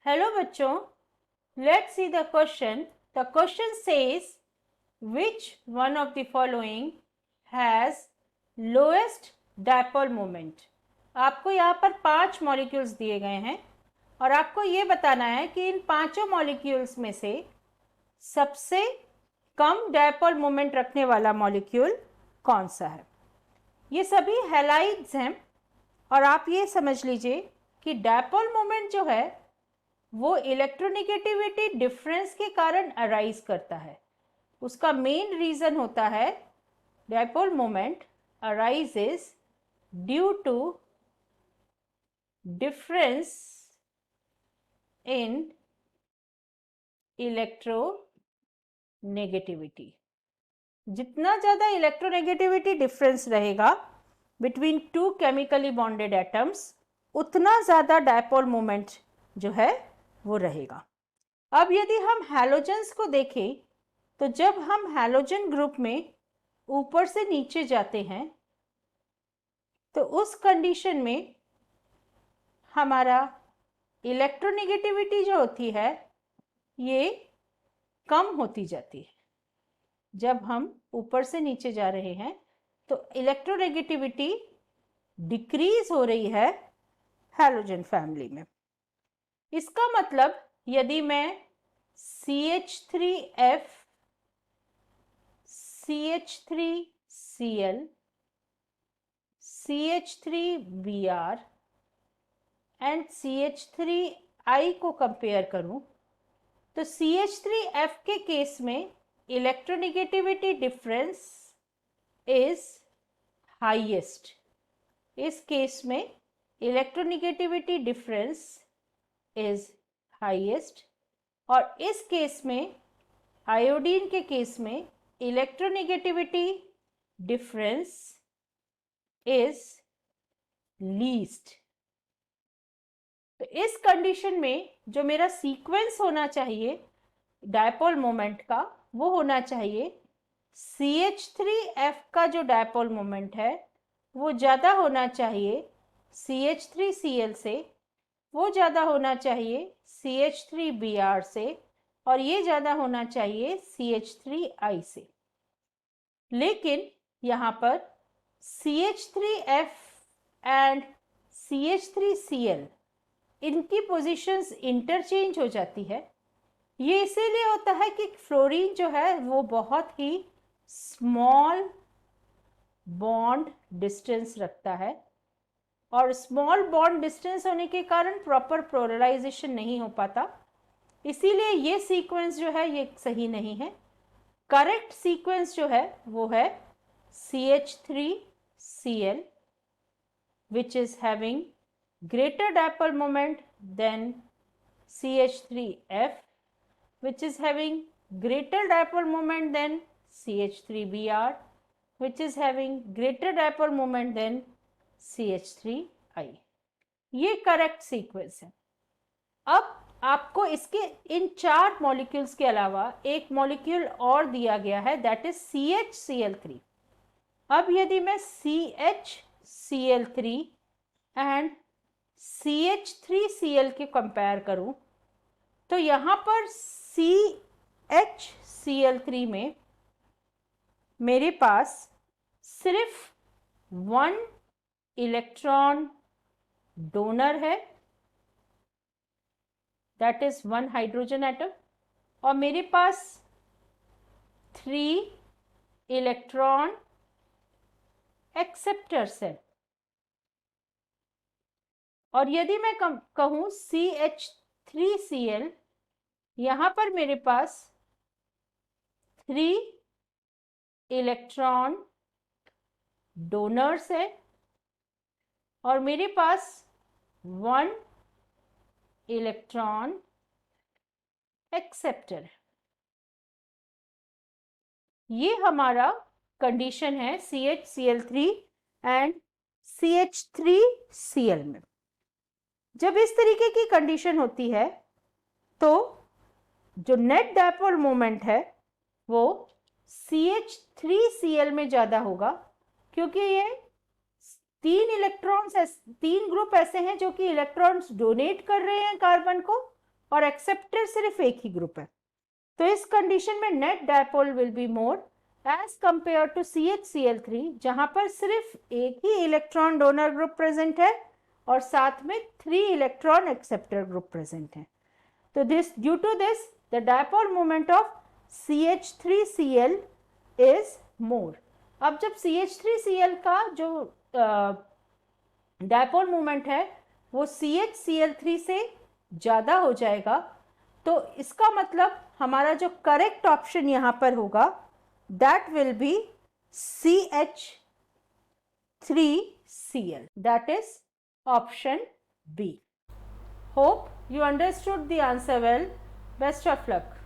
Hello बच्चों, let's see the question. The question says which one of the following has lowest dipole moment. आपको यहाँ पर 5 molecules दिए गए हैं और आपको ये बताना है कि इन पांचों मॉलिक्यूल्स में से सबसे कम डायपोल मोमेंट रखने वाला मॉलिक्यूल कौन सा है। ये सभी हैलाइड्स हैं और आप ये समझ लीजिए कि डायपोल मोमेंट जो है वो इलेक्ट्रोनेगेटिविटी डिफरेंस के कारण अराइज करता है। उसका मेन रीजन होता है dipole moment arises due to difference in electronegativity. जितना ज़्यादा इलेक्ट्रोनेगेटिविटी डिफरेंस रहेगा between two chemically bonded atoms, उतना ज़्यादा डायपोल मोमेंट जो है वो रहेगा। अब यदि हम हैलोजेंस को देखें तो जब हम हैलोजन ग्रुप में ऊपर से नीचे जाते हैं तो उस कंडीशन में हमारा इलेक्ट्रोनेगेटिविटी जो होती है ये कम होती जाती है। जब हम ऊपर से नीचे जा रहे हैं तो इलेक्ट्रोनेगेटिविटी डिक्रीज हो रही है हैलोजन फैमिली में। इसका मतलब यदि मैं CH3F, CH3Cl, CH3Br and CH3I को कंपेयर करूं तो CH3F के केस में इलेक्ट्रोनेगेटिविटी डिफरेंस इज हाईएस्ट। इस केस में इलेक्ट्रोनेगेटिविटी डिफरेंस इज हाईएस्ट और इस केस में आयोडीन के केस में इलेक्ट्रोनेगेटिविटी डिफरेंस इज लीस्ट। तो इस कंडीशन में जो मेरा सीक्वेंस होना चाहिए डायपोल मोमेंट का वो होना चाहिए CH3F का जो डायपोल मोमेंट है वो ज़्यादा होना चाहिए CH3Cl से, वो ज़्यादा होना चाहिए CH3Br से और ये ज़्यादा होना चाहिए CH3I से। लेकिन यहाँ पर CH3F एंड CH3Cl इनकी पोजीशंस इंटरचेंज हो जाती है। ये इसीलिए होता है कि फ्लोरीन जो है वो बहुत ही स्मॉल बॉन्ड डिस्टेंस रखता है और स्मॉल बॉन्ड डिस्टेंस होने के कारण प्रॉपर पोलराइजेशन नहीं हो पाता। इसीलिए ये सीक्वेंस जो है ये सही नहीं है। करेक्ट सीक्वेंस जो है वो है CH3Cl which is having greater dipole moment than CH3F which is having greater dipole moment than CH3Br which is having greater dipole moment than CH3I। ये करेक्ट सीक्वेंस है। अब आपको इसके इन 4 मॉलिक्यूल्स के अलावा एक मॉलिक्यूल और दिया गया है दैट इज CHCl3। अब यदि मैं CHCl3 एंड CH3Cl के कंपेयर करूं तो यहाँ पर CHCl3 में मेरे पास सिर्फ 1 इलेक्ट्रॉन डोनर है दैट इज 1 हाइड्रोजन एटम और मेरे पास 3 इलेक्ट्रॉन एक्सेप्टर्स है। और यदि मैं कहूं CH3Cl, यहाँ पर मेरे पास 3 इलेक्ट्रॉन डोनर्स है और मेरे पास 1 इलेक्ट्रॉन एक्सेप्टर है। ये हमारा कंडीशन है CHCl3 एंड CH3Cl में। जब इस तरीके की कंडीशन होती है तो जो नेट डायपोल मोमेंट है वो CH3Cl में ज़्यादा होगा क्योंकि ये 3 ग्रुप ऐसे हैं जो कि इलेक्ट्रॉन्स डोनेट कर रहे हैं कार्बन को और एक्सेप्टर सिर्फ एक ही ग्रुप है। तो इस कंडीशन में net dipole will be more as compare to CHCl3, जहां पर सिर्फ एक ही इलेक्ट्रॉन डोनर ग्रुप प्रेजेंट है और साथ में 3 इलेक्ट्रॉन एक्सेप्टर ग्रुप प्रेजेंट है। तो due to this the dipole moment of CH3Cl is more. अब जब CH3Cl का जो डायपोल मोमेंट है वो CHCl3 से ज़्यादा हो जाएगा, तो इसका मतलब हमारा जो करेक्ट ऑप्शन यहाँ पर होगा that will be CH3Cl, that is option B. Hope you understood the answer well. Best of luck.